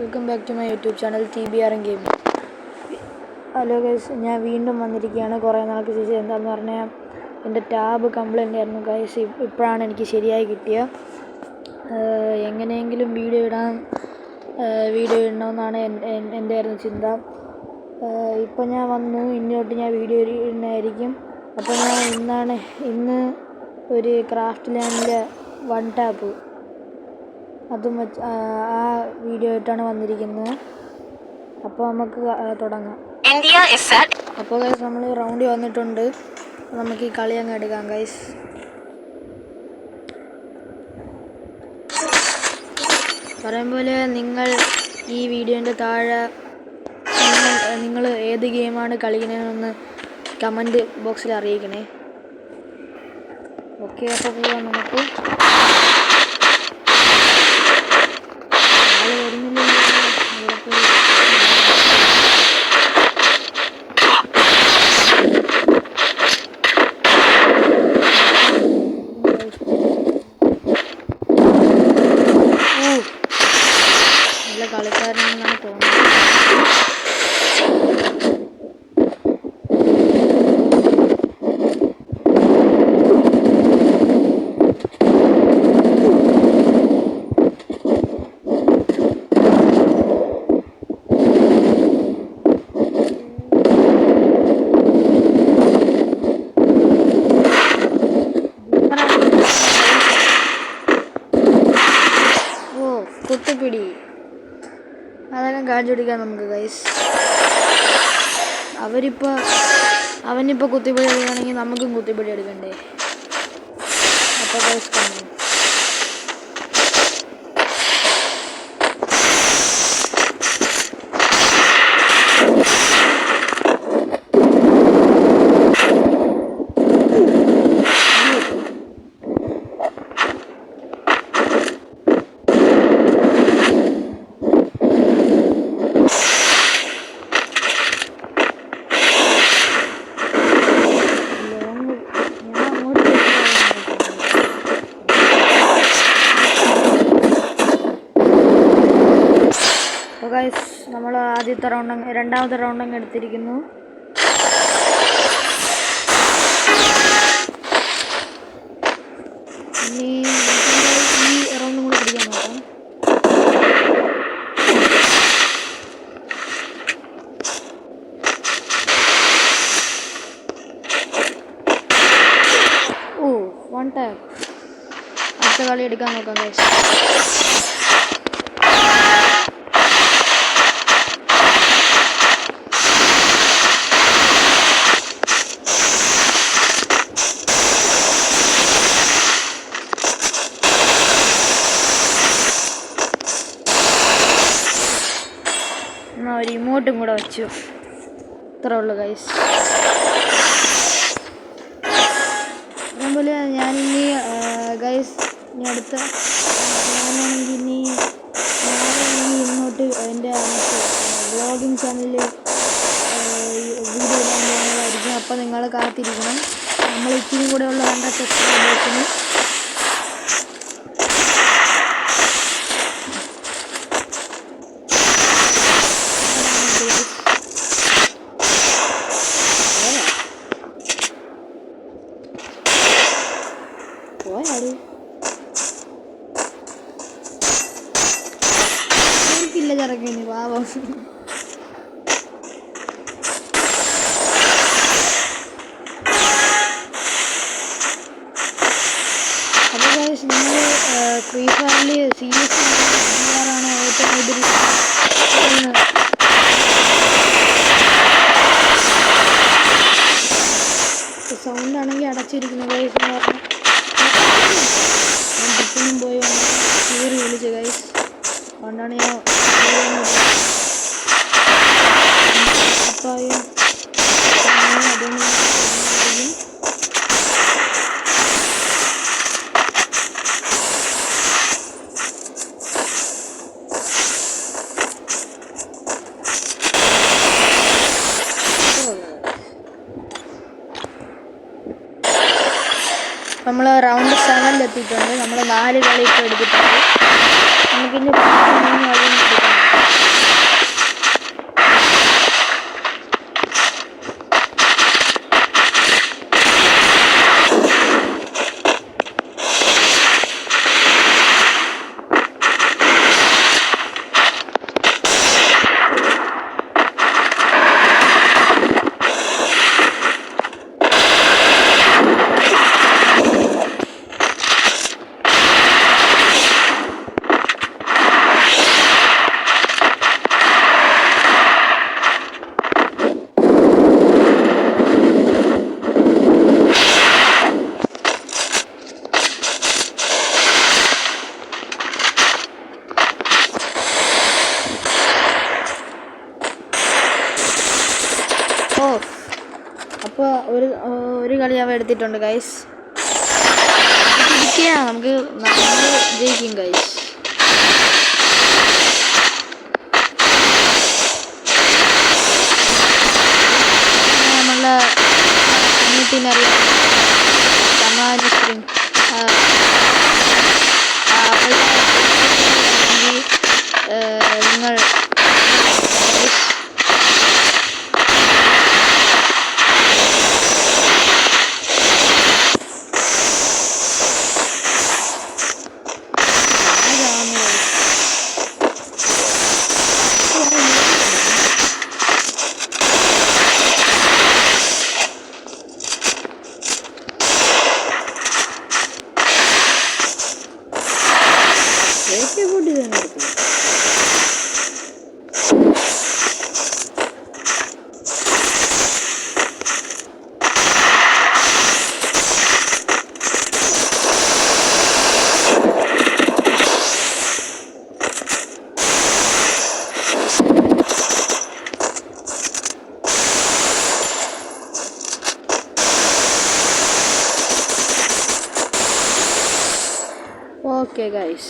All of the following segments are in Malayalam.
Welcome back to my YouTube channel TBR gaming. Hello guys, ഞാൻ വീണ്ടും വന്നിരിക്കുകയാണ് കുറേ നാൾക്ക് ശേഷം. എന്താണെന്ന് പറഞ്ഞാൽ എൻ്റെ ടാബ് കംപ്ലൈൻ്റ് ആയിരുന്നു ഗൈസ്. ഇപ്പോഴാണ് എനിക്ക് ശരിയായി കിട്ടിയ. എങ്ങനെയെങ്കിലും വീഡിയോ ഇടണമെന്നാണ് എൻ്റെ ആയിരുന്നു ചിന്ത. ഇപ്പോൾ ഞാൻ വന്നു, ഇന്നോട്ട് ഞാൻ വീഡിയോ ഇടുന്നതായിരിക്കും. അപ്പോൾ ഞാൻ ഇന്ന് ഒരു ക്രാഫ്റ്റ് ലാൻഡിലെ വൺ ടാപ്പ് അതും വെച്ച് ആ വീഡിയോ ആയിട്ടാണ് വന്നിരിക്കുന്നത്. അപ്പോൾ നമുക്ക് തുടങ്ങാം. അപ്പോൾ ഗൈസ്, നമ്മൾ റൗണ്ടിൽ വന്നിട്ടുണ്ട്. നമുക്ക് ഈ കളി അങ്ങ് എടുക്കാം ഗൈസ്. പറയും പോലെ നിങ്ങൾ ഈ വീഡിയോൻ്റെ താഴെ നിങ്ങൾ ഏത് ഗെയിമാണ് കളിക്കുന്നതെന്ന് കമൻറ്റ് ബോക്സിൽ അറിയിക്കണേ. ഓക്കെ, അപ്പോൾ പോവാം നമുക്ക്. നല്ല കളിക്കാരനാണെന്നാണ് തോന്നുന്നത്. കുത്തിപ്പിടി അതെല്ലാം കാണിച്ചു പിടിക്കാം നമുക്ക് ഗൈസ്. അവനിപ്പോൾ കുത്തിപ്പിടി എടുക്കുകയാണെങ്കിൽ നമുക്കും കുത്തിപ്പിടി എടുക്കണ്ടേ? അപ്പോൾ ഗൈസ് കണ്ടു. ഗൈസ്, നമ്മൾ രണ്ടാമത്തെ റൗണ്ട് അങ്ങ് എടുത്തിരിക്കുന്നു. ഇനി ഈ റൗണ്ടും കൂടി പിടിക്കാൻ നോക്കാം. One tap. അടുത്ത കളി എടുക്കാൻ നോക്കാം ഗൈസ്. ഒരു ഇമോട്ടും കൂടെ വെച്ചു. ഇത്രേ ഉള്ളു ഗൈസ്. അതേപോലെ ഞാനിനി ഗൈസ് ഞാനാണെങ്കിൽ ഇങ്ങോട്ട് എൻ്റെ വ്ളോഗിങ് ചാനലിൽ വീഡിയോ ഇടാൻ പോകുന്നതായിരിക്കും. അപ്പോൾ നിങ്ങൾ കാത്തിരിക്കണം. നമ്മൾ ഇച്ചിരി കൂടെ ഉള്ള 100 സബ്സ്ക്രൈബേഴ്സിന് എനിക്കില്ല ചിറക്കുന്നു പാവം. അപ്പോൾ ഗൈസ്, നിങ്ങൾ ഫ്രീ ഫയറിൽ സീരിയസ് ആണ് ഏറ്റവും കൂടുതൽ സൗണ്ട് ആണെങ്കിൽ അടച്ചിരിക്കുന്നു ഗൈസ് എന്ന് പറഞ്ഞാൽ ഞാൻ ട്രിപ്പിനും പോയി കയറി വിളിച്ചു ഗൈസ്. അതുകൊണ്ടാണ് ഞാൻ അപ്പായും അതൊന്നും. നമ്മൾ റൗണ്ട് 7 എത്തിയിട്ടുണ്ട്. നമ്മൾ 4 കളി ഇപ്പോൾ എടുത്തിട്ടുണ്ട്. നമുക്കിനി 3 കളി എടുക്കാം. ഇപ്പോൾ ഒരു കളി അവ എടുത്തിട്ടുണ്ട് ഗൈസ്. നമുക്ക് ജയിക്കും ഗൈസ്. നമ്മളെ കമ്മ്യൂണിറ്റീനറിയാം സമാന സ്പ്രിങ് നിങ്ങൾ ഓക്കെ ഗൈസ്.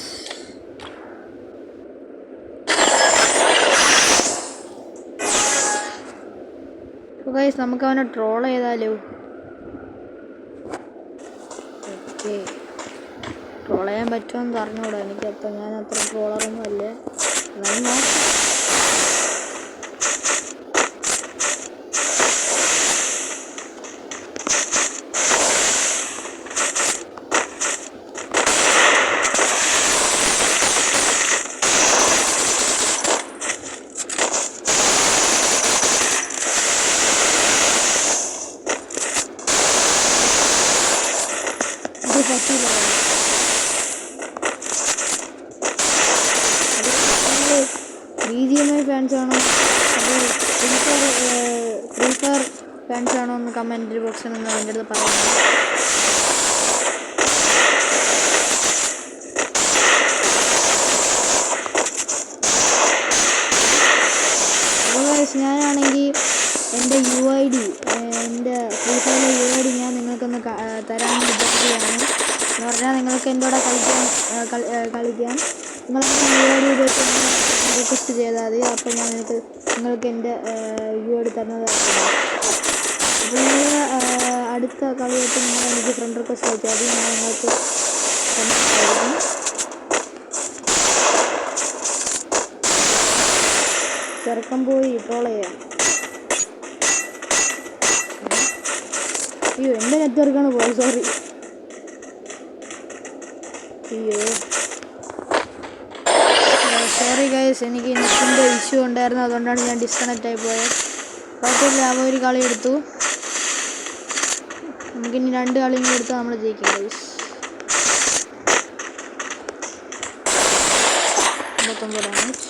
ഗൈസ് നമുക്ക് അവനെ ട്രോൾ ചെയ്താലോ? ഓക്കെ, ട്രോൾ ചെയ്യാൻ പറ്റുമെന്ന് പറഞ്ഞുകൂടാ എനിക്കപ്പം. ഞാൻ അത്ര ട്രോളറൊന്നും അല്ല. എന്നാലും നോക്കാം. BGMI ഫാൻസാണോ അത് ഫ്രീ ഫയർ ഫാൻസാണോ എന്ന് കമൻറ്റ് ബോക്സിൽ നിന്ന് എൻ്റെ അടുത്ത് പറയുന്നത്. ഞാനാണെങ്കിൽ എൻ്റെ UID എൻ്റെ ഫ്രീ ഫയറിലെ UID ഞാൻ നിങ്ങൾക്കൊന്ന് തരാമെന്ന് വിചാരിക്കുകയാണ്. എന്ന് പറഞ്ഞാൽ നിങ്ങൾക്ക് എൻ്റെ കൂടെ കളിക്കാം. നിങ്ങൾക്ക് UID ഉപയോഗിച്ച് റിക്വസ്റ്റ് ചെയ്താൽ മതി. അപ്പോൾ ഞാൻ നിങ്ങൾക്ക് എൻ്റെ UID തരുന്നതായിരിക്കും. അപ്പോൾ നിങ്ങൾ അടുത്ത കളിയായിട്ട് നിങ്ങൾ എനിക്ക് ഫ്രണ്ട് റിക്വസ്റ്റ് അയച്ചാൽ മതി. ഞാൻ നിങ്ങൾക്ക് തരുന്നതായിരിക്കും. ചെറുക്കം പോയി ട്രോൾ ചെയ്യാം. അയ്യോ, എൻ്റെ നെറ്റ്വർക്കാണ് പോയത്, സോറി. അയ്യോ സോറി ഗൈസ്, എനിക്ക് നെറ്റിൻ്റെ ഇഷ്യൂ ഉണ്ടായിരുന്നു, അതുകൊണ്ടാണ് ഞാൻ ഡിസ്കണക്റ്റ് ആയി പോയത്. കുഴപ്പമില്ല, അവ ഒരു കളി എടുത്തു. നമുക്കിനി 2 കളിയും കൂടി എടുത്താൽ നമ്മൾ ജയിക്കും ഗൈസ്. 59 ഡാമേജ്.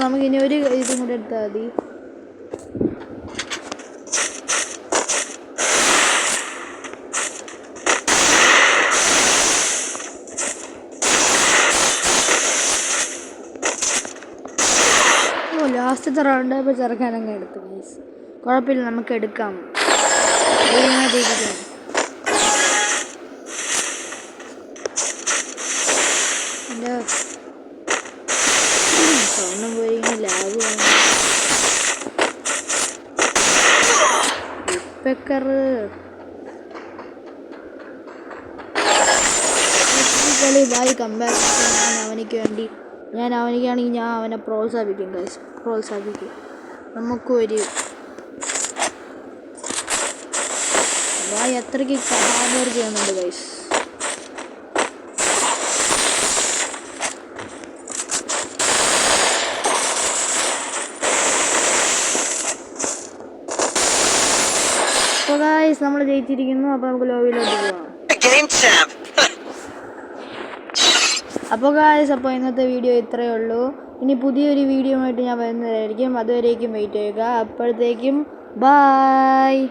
നമുക്കിനി ഒരു ഇതും കൂടെ എടുത്താൽ മതി. ലാസ്റ്റത്തെ റൗണ്ട് ആയപ്പോൾ ചെറുക്കാനങ്ങ് എടുത്തു ഗൈസ്. കുഴപ്പമില്ല, നമുക്ക് എടുക്കാം. എൻ്റെ സൗണ്ടും പോയി ലാഗ് വന്നു. കളി ബായി കമ്പാക്ക്. ഞാൻ അവനിക്കാണെങ്കിൽ ഞാൻ അവനെ പ്രോത്സാഹിപ്പിക്കും ഗൈസ്, പ്രോത്സാഹിപ്പിക്കും. നമുക്കൊരു ബായി അത്രയ്ക്ക് ഹാർഡ് വർക്ക് ചെയ്യുന്നുണ്ട് ഗൈസ്. നമ്മൾ ജയിച്ചിരിക്കുന്നു. അപ്പോൾ നമുക്ക് ലോബിയിലോട്ട് പോകാം. അപ്പോൾ ഗായ്സ്, അപ്പോൾ ഇന്നത്തെ വീഡിയോ ഇത്രയേ ഉള്ളൂ. ഇനി പുതിയൊരു വീഡിയോ ആയിട്ട് ഞാൻ വരുന്നതായിരിക്കും. അതുവരേക്കും വെയിറ്റ് ചെയ്യുക. അപ്പോഴത്തേക്കും ബായ്.